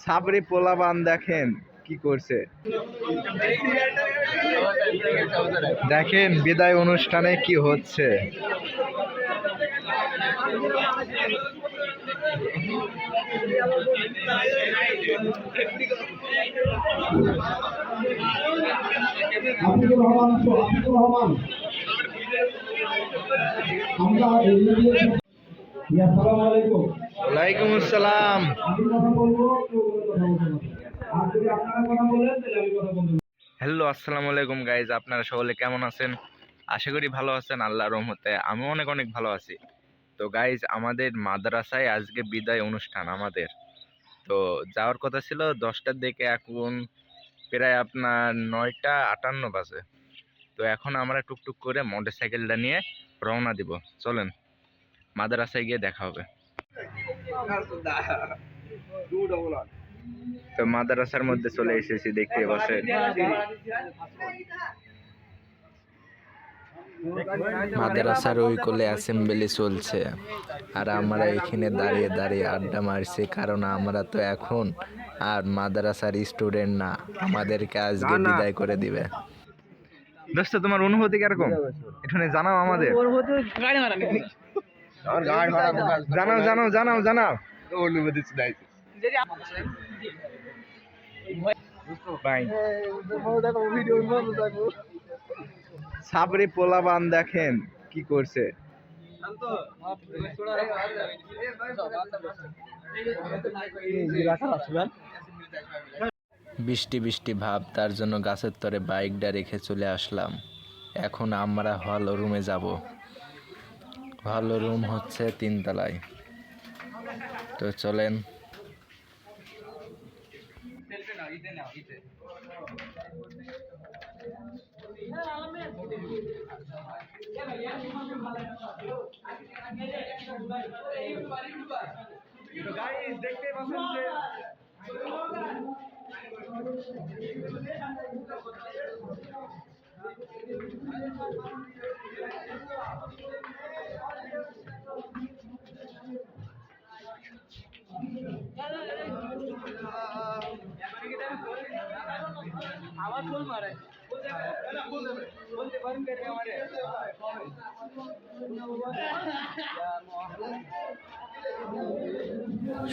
সাবরি পোলাপান দেখেন কি করছে, দেখেন বিদায় অনুষ্ঠানে কি হচ্ছে। ওয়ালাইকুম আসসালাম। হ্যালো, আসসালামু আলাইকুম গাইজ, আপনারা সকলে কেমন আছেন? আশা করি ভালো আছেন আল্লাহর রহমতে। আমি অনেক অনেক ভালো আছি। তো গাইজ, আমাদের মাদ্রাসায় আজকে বিদায় অনুষ্ঠান আমাদের। তো যাওয়ার কথা ছিল 10টার দিকে, এখন প্রায় আপনার 9টা 58 বাজে। তো এখন আমরা টুকটুক করে মোটর সাইকেলটা নিয়ে রওনা দিব। চলেন, মাদ্রাসায় গিয়ে দেখা হবে। তো মাদ্রাসার মধ্যে চলে এসেছি, দেখতে পাচ্ছেন মাদ্রাসার ওই কোলে অ্যাসেম্বলি চলছে, আর আমরা এখানে দাঁড়িয়ে দাঁড়িয়ে আড্ডা মারছি, কারণ আমরা তো এখন আর মাদ্রাসার স্টুডেন্ট না, আমাদেরকে আজকে বিদায় করে দিবে। দোস্ত, তোমার অনুভূতি কিরকম এখানে জানাও আমাদের। জানাও জানাও জানাও জানাও অনুভূতি। সাবরি পোলাপান দেখেন কি করছে। বৃষ্টি বৃষ্টি ভাব, তার জন্য গাছের তরে বাইকটা রেখে চলে আসলাম। এখন আমরা হল রুমে যাব। হল রুম হচ্ছে 3 তলায়। তো চলেন। দেখতে পাচ্ছেন যে আবার ফুল মারে বলতে পারেন কে আমারে।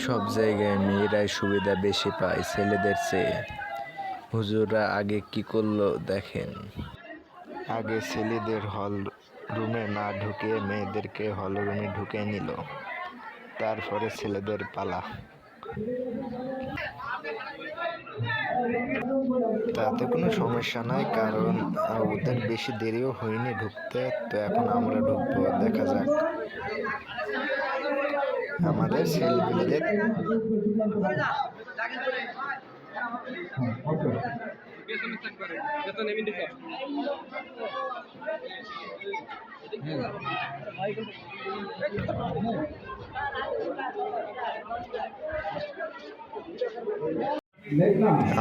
সব জায়গায় মেয়েরাই সুবিধা বেশি পায় ছেলেদের চেয়ে। হুজুররা আগে কি করলো দেখেন। আগে ছেলেদের হল রুমে না ঢুকিয়ে মেয়েদেরকে হল রুমে ঢুকিয়ে নিল, তারপরে ছেলেদের পালা। তাতে কোনো সমস্যা নাই, কারণ ওদের বেশি দেরিও হয়নি ঢুকতে। তো এখন আমরা ঢুকবো, দেখা যাক আমাদের ছেলেমেয়েদের।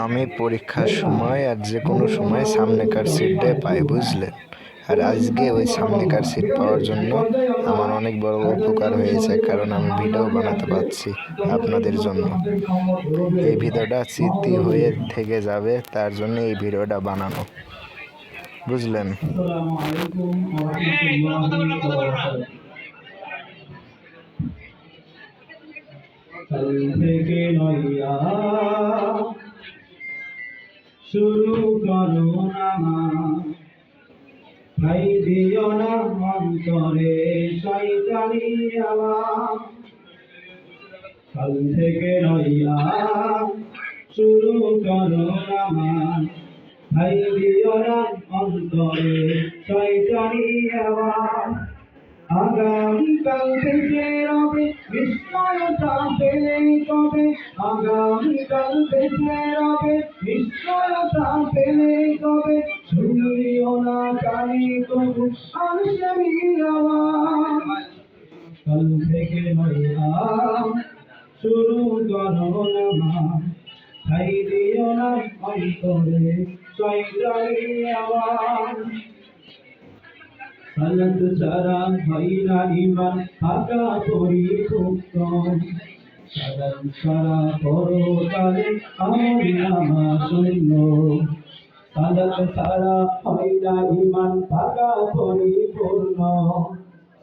আমি পরীক্ষার সময় আর যে কোনো সময় সামনেকার সিটটাই পাই, বুঝলেন। আর আজকে ওই সামনেকার সিট পাওয়ার জন্য আমার অনেক বড় উপকার হয়েছে, কারণ আমি ভিডিও বানাতে পারছি আপনাদের জন্য। এই ভিডিওটা স্মৃতি হয়ে থেকে যাবে, তার জন্য এই ভিডিওটা বানানো, বুঝলেন। থেকে নইয়া শুরু করো নামাজ, ভাই দিও না অন্তরে শয়তানি আওয়াজ। কাল থেকে নইয়া শুরু করো নামাজ, ভাই দিও না অন্তরে শয়তানি আওয়াজ। আগামীকাল থেকে রবে নিশ্চয়তা পেলে কবে, আগামীকাল থেকে রবে নিশ্চয়তা পেলে কবে। শুনিও না কানে তবু আসেনি আওয়াজ। কাল থেকে নইয়া শুরু করো নামাজ, ছাই দিও না অন্তরে শয়তানি আওয়াজ। সালাত ছাড়া হয় না ঈমান, ফাঁকা পরিভুক্ত। সারা পরকালে আমল নামা শূন্য, সালাত ছাড়া হয় না ঈমান পাকা পরিপূর্ণ,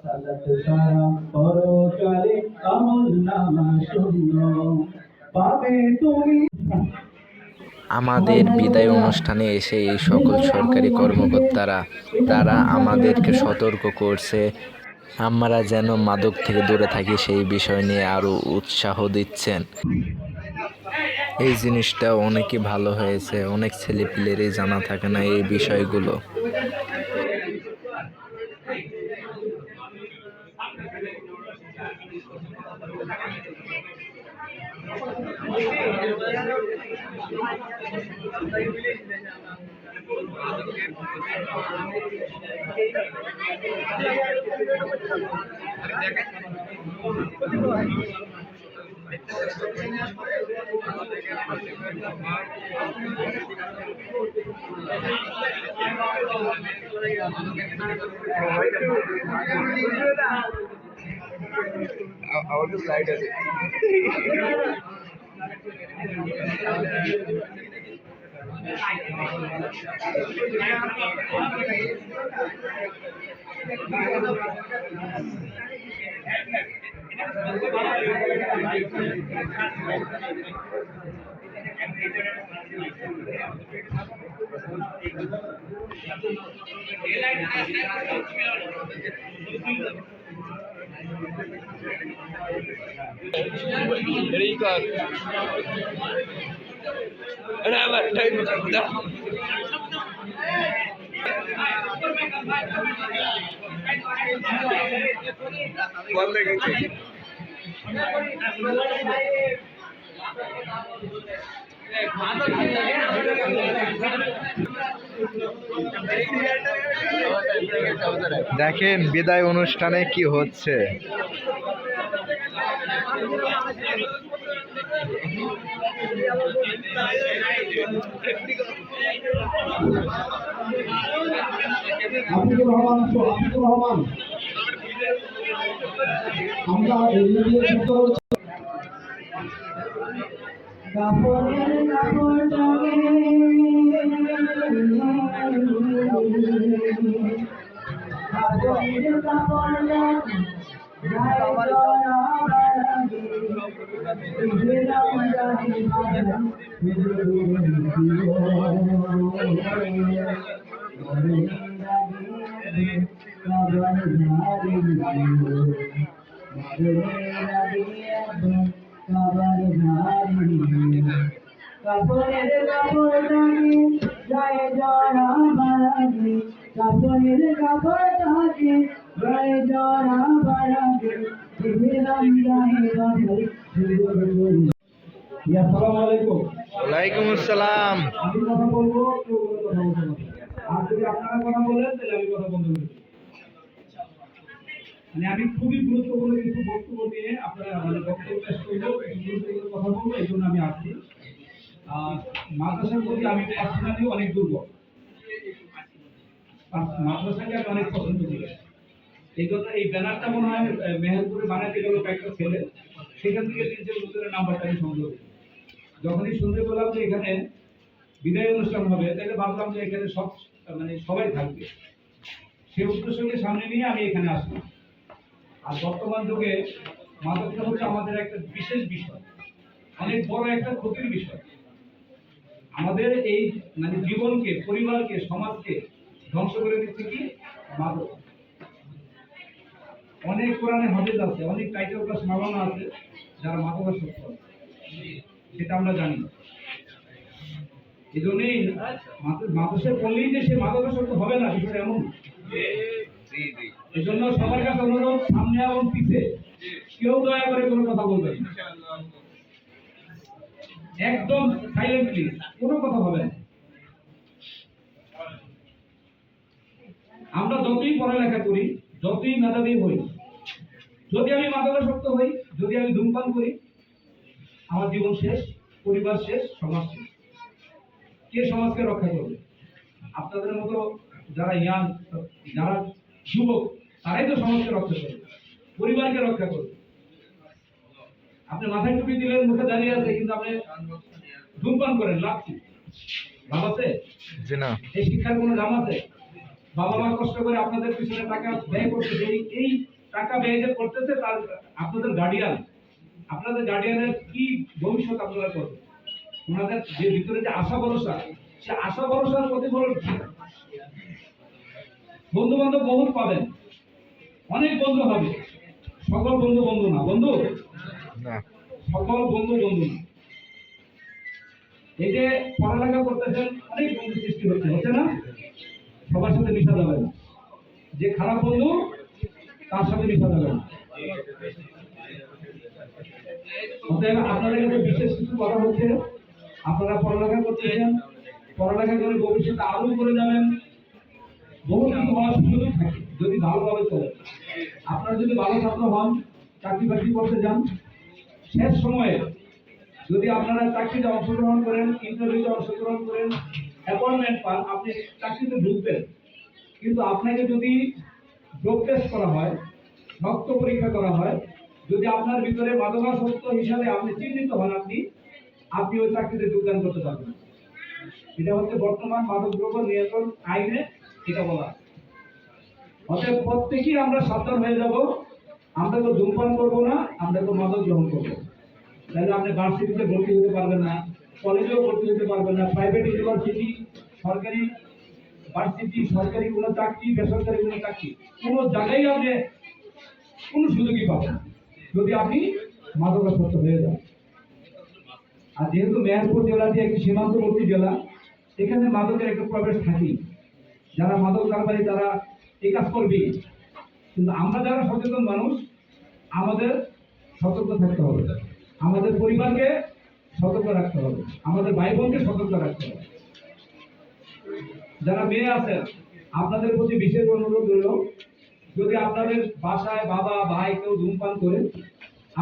সালাত ছাড়া পরকালে আমল নামা শূন্য, পাবে তুমি। আমাদের বিদায় অনুষ্ঠানে এসে এই সকল সরকারি কর্মকর্তারা তারা আমাদেরকে সতর্ক করছে আমরা যেন মাদক থেকে দূরে থাকি, সেই বিষয় নিয়ে আরও উৎসাহ দিচ্ছেন। এই জিনিসটা অনেকই ভালো হয়েছে, অনেক ছেলেপিলেরই জানা থাকে না এই বিষয়গুলো। আমাদের লাইট আছে। দেখেন বিদায় অনুষ্ঠানে কি হচ্ছে। আতিকুর রহমান, আমরা কাপড়ের কাপড় কাপড়ের কাপড় টাকে গায়ে জড়া বাড়াবে, কাপড়ের কাপড় টাকে গায়ে জড়া বাড়াবে, দিলাম গায়ে বাঁধে। আসসালামু আলাইকুম। ওয়ালাইকুম আসসালাম। আমি কথা বলবো, কেউ কথা বলতে পারবে। আর যদি আপনারা কথা বলেন তাহলে আমি কথা বলতে পারি। মানে আমি খুবই গুরুত্বপূর্ণ কিছু বক্তব্য নিয়ে আপনারা বক্তব্য পেশ করবো, গুরুত্বপূর্ণ কথা বলবো, এই জন্য আমি আসছি। মাদ্রাসার প্রতি আমি পার্সোনালি অনেক দুর্বল, মাদ্রাসাকে আমি অনেক পছন্দ করি। এই জন্য এই ব্যানারটা মনে হয় মেহেরপুরে বানাতে গেল কয়েকটা ছেলে, সেখান থেকে 3-4 বছরের নাম্বারটা আমি সংগ্রহ করি। যখনই শুনতে পেলাম যে এখানে বিদায় অনুষ্ঠান হবে, তাহলে ভাবলাম যে এখানে সবাই থাকবে, সেই উদ্দেশ্যকে সামনে নিয়ে আমি এখানে আসলাম। আর বর্তমান যুগে মাদকটা হচ্ছে আমাদের একটা বিশেষ বিষয়, অনেক বড় একটা ক্ষতির বিষয়। আমাদের এই জীবনকে, পরিবারকে, সমাজকে ধ্বংস করে দিচ্ছে কি মাদক। অনেক কোরআনে হাদিস আছে, অনেক টাইটেল ক্লাস মাওলানা আছে যারা মাদকাসক্ত, সেটা আমরা জানি। এই জন্যই মাদ্রাসায় বললেই যে সে মাদকাসক্ত হবে না, বিষয়টা এমন। এই জন্য সবার কাছে অনুরোধ, সামনে এবং পিছে কেউ দয়া করে কোনো কথা বলবেন, একদম সাইলেন্টলি, কোনো কথা বলবেন। আমরা যতই পড়ালেখা করি, যতই মেধাবী হই, যদি আমি মাদকাসক্ত হই, যদি আমি ধূমপান করি, আমার জীবন শেষ, পরিবার শেষ, সমাজ শেষ। কে সমাজকে রক্ষা করবে? আপনাদের মতো যারা ইয়াং, যারা যুবক, তারাই তো সমাজকে রক্ষা করবে, পরিবারকে রক্ষা করবে। আপনি মাথায় টুপি দিলেন, মুখে দাঁড়িয়ে আছে, কিন্তু আপনি ধূমপান করেন, লাভ কি? লাভ আছে? জি না। এই শিক্ষার কোনো দাম আছে? বাবা মা কষ্ট করে আপনাদের পিছনে টাকা ব্যয় করতেছে, এই টাকা ব্যয় যে করতেছে তার আপনাদের গার্ডিয়ান, আপনাদের গার্ডিয়ানের কি ভবিষ্যৎ আপনারা করবেন? ওনাদের যে ভিতরে যে আশা ভরসা, সে আশা ভরসার প্রতিফলন কি? বন্ধু বান্ধব বহুত পাবেন, অনেক বন্ধু হবে, সকল বন্ধু বন্ধু না, বন্ধু না। সকল বন্ধু বন্ধু না। এই যে পড়ালেখা করতেছেন, অনেক বন্ধু সৃষ্টি হচ্ছে না? সবার সাথে মিশা যাবে না, যে খারাপ বন্ধু তার সাথে মিশা যাবে না। অতএব আপনাদের কাছে বিশেষ কিছু কথা হচ্ছে, আপনারা পড়ালেখা করতেছেন, পড়ালেখা করে ভবিষ্যতে আরো করে যাবেন, বহু কিছু হওয়ার সুযোগ থাকে যদি ভালোভাবে চলে। আপনারা যদি ভালো ছাত্র হন, চাকরি বাকরি করতে যান, শেষ সময়ে যদি আপনারা চাকরিতে অংশগ্রহণ করেন, ইন্টারভিউতে অংশগ্রহণ করেন, অ্যাপয়েন্টমেন্ট পান, আপনি চাকরিতে ঢুকবেন, কিন্তু আপনাকে যদি ডোপ টেস্ট করা হয়, রক্ত পরীক্ষা করা হয়, যদি আপনার ভিতরে মাদকাসক্ত হিসাবে আপনি চিহ্নিত হন, আপনি ওই চাকরিতে যোগদান করতে পারবেন। এটা হচ্ছে বর্তমান মাদকদ্রব্য নিয়ন্ত্রণ আইনে এটা বলা। অতএব প্রত্যেকেই আমরা সাবধান হয়ে যাব, আমরা তো ধূমপান করবো না, আমরা তো মাদক গ্রহণ করবো। তাহলে আপনি ভার্সিটিতে ভর্তি হতে পারবেন না, কলেজেও ভর্তি হতে পারবেন না, প্রাইভেট ইউনিভার্সিটি, সরকারি ভার্সিটি, সরকারি কোনো চাকরি, বেসরকারি কোনো চাকরি, কোনো জায়গায় আপনি কোনো সুযোগই পাবেন না, যদি আপনি মাদকাসক্ত হয়ে যান। আর যেহেতু মেহেরপুর জেলাটি একটি সীমান্তবর্তী জেলা, এখানে মাদকের একটা প্রবেশ থাকেই, যারা মাদক কারবারি তারা এই কাজ করবে, কিন্তু আমরা যারা সচেতন মানুষ, আমাদের সতর্ক থাকতে হবে, আমাদের পরিবারকে সতর্ক রাখতে হবে, আমাদের ভাই বোনকে সতর্ক রাখতে হবে। যারা মেয়ে আছেন, আপনাদের প্রতি বিশেষ অনুরোধ রইল, যদি আপনাদের বাসায় বাবা ভাই কেউ ধূমপান করে,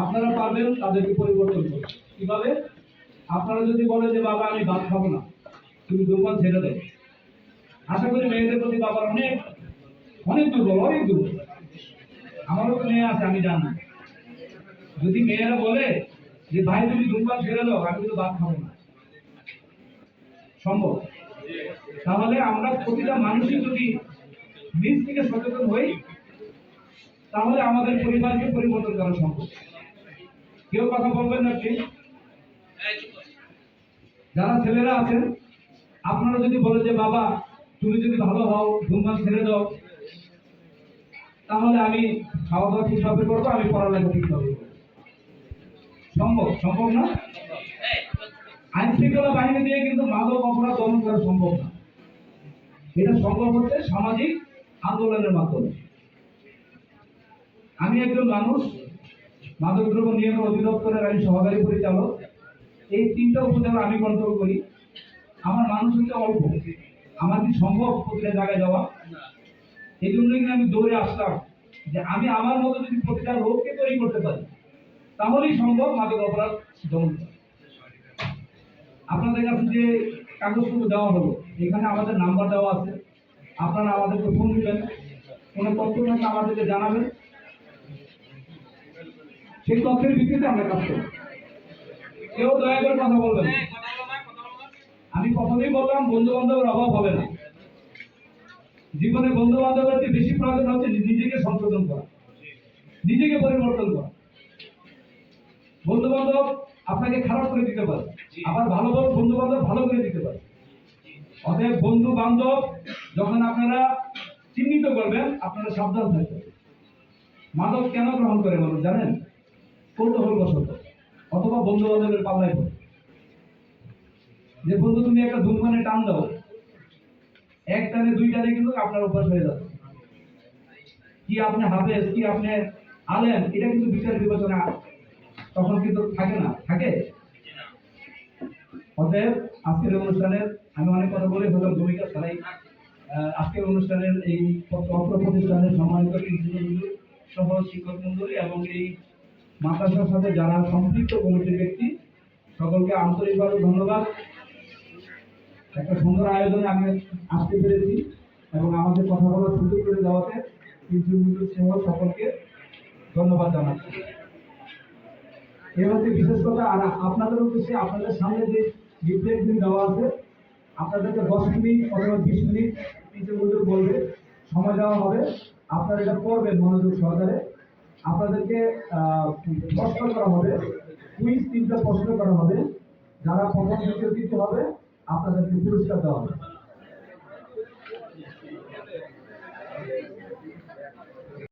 আপনারা পারবেন তাদেরকে পরিবর্তন করুন। কিভাবে? আপনারা যদি বলেন যে বাবা আমি ভাত খাবো না, তুমি ধূমপান ছেড়ে দেয়, আশা করি মেয়েদের প্রতি বাবার অনেক অনেক দুর্বল, অনেক দুর্বল। আমারও তো মেয়ে আছে, আমি জানি। যদি মেয়েরা বলে যে ভাই তুমি ধূমপান ছেড়ে দাও, আমি কিন্তু ভাত খাবো না, সম্ভব? তাহলে আমরা প্রতিটা মানুষই যদি নিজ থেকে সচেতন হই, তাহলে আমাদের পরিবারকে পরিবর্তন করা সম্ভব। কেউ কথা বলবেন না কি? যারা ছেলেরা আছেন, আপনারা যদি বলেন যে বাবা তুমি যদি ভালো হও, ধূমপান ছেড়ে দাও, তাহলে আমি খাওয়া দাওয়া ঠিকভাবে করবো, আমি পড়ালেখা ঠিকভাবে করবো, সম্ভব? সম্ভব না? আইন শৃঙ্খলা বাহিনী দিয়ে কিন্তু মাদক অপরাধ দমন করা সম্ভব না। এটা সম্ভব হচ্ছে সামাজিক আন্দোলনের মাধ্যমে। আমি একজন মানুষ, মাদকদ্রব্য নিয়ন্ত্রণ অধিদপ্তরের আমি সহকারী পরিচালক। এই 3টা উপজেলা আমি কন্ট্রোল করি। আমার মানুষ হচ্ছে অল্প, আমার কি সম্ভব প্রতিটা জায়গায় যাওয়া? এই জন্যই আমি দৌড়ে আসলাম, যে আমি আমার মতো যদি প্রতিটা লোককে তৈরি করতে পারি, তাহলেই সম্ভব মাদক অপরাধ দমন করা। আপনাদের কাছে যে কাগজপত্র দেওয়া হলো, এখানে আমাদের নাম্বার দেওয়া আছে, আপনারা আমাদেরকে ফোন দিবেন, কোনো তথ্য থাকলে আমাদেরকে জানাবেন, সেই তথ্যের ভিত্তিতে আমরা কাজ করব। কেউ দয়া করে কথা বলবেন। আমি প্রথমেই বললাম, বন্ধু বান্ধবের অভাব হবে না। জীবনে বন্ধু বান্ধবের চেয়ে বেশি প্রয়োজন হচ্ছে নিজেকে সংশোধন করা, নিজেকে পরিবর্তন করা। বন্ধু বান্ধব আপনাকে খারাপ করে দিতে পারে, আবার ভালো বন্ধু বান্ধব ভালো করে দিতে পারে। অতএব বন্ধু বান্ধব যখন আপনারা চিহ্নিত করবেন, আপনারা সাবধান থাকবেন। মাদক কেন গ্রহণ করে মানুষ জানেন? কৌতূহল বশত, অথবা বন্ধু বান্ধবের পাল্লায় পড়ে। যে বন্ধু তুমি একটা ধূমপানে টান দাও, এক টানে 2 টানে কিন্তু আপনার অভ্যাস হয়ে যাবে। কি আপনি হাফেজ, কি আপনি আলেম, এটা কিন্তু বিচার বিবেচনা তখন কিন্তু থাকে না, থাকে। অতএব আজকের অনুষ্ঠানের আমি অনেক কথা বলে হলাম, ভূমিকা ছাড়াই। আজকের অনুষ্ঠানের এই অত্র প্রতিষ্ঠানের সম্মানিত প্রিন্সিপাল সহ শিক্ষক মন্ডলী এবং এই মাদ্রাসার সাথে যারা সম্পৃক্ত কমিটির ব্যক্তি, সকলকে আন্তরিকভাবে ধন্যবাদ। একটা সুন্দর আয়োজনে আমি আসতে পেরেছি এবং আমাদের কথা বলার সুযোগ করে দেওয়াতে প্রিন্সিপাল সহ সকলকে ধন্যবাদ জানাচ্ছি। এই হচ্ছে বিশেষ কথা। আর আপনাদের উদ্দেশ্যে আপনাদের সামনে যে লিফলেট গুলি দেওয়া আছে, আপনাদেরকে 10 মিনিট অথবা 20 মিনিট নিচে হুজুর বলবে, সময় দেওয়া হবে। আপনারা এটা পড়বেন মনোযোগ সহকারে। আপনাদেরকে প্রশ্ন করা হবে, কুইজ 3টা প্রশ্ন করা হবে। যারা প্রথম দ্বিতীয় তৃতীয় হবে আপনাদেরকে পুরস্কার দেওয়া হবে।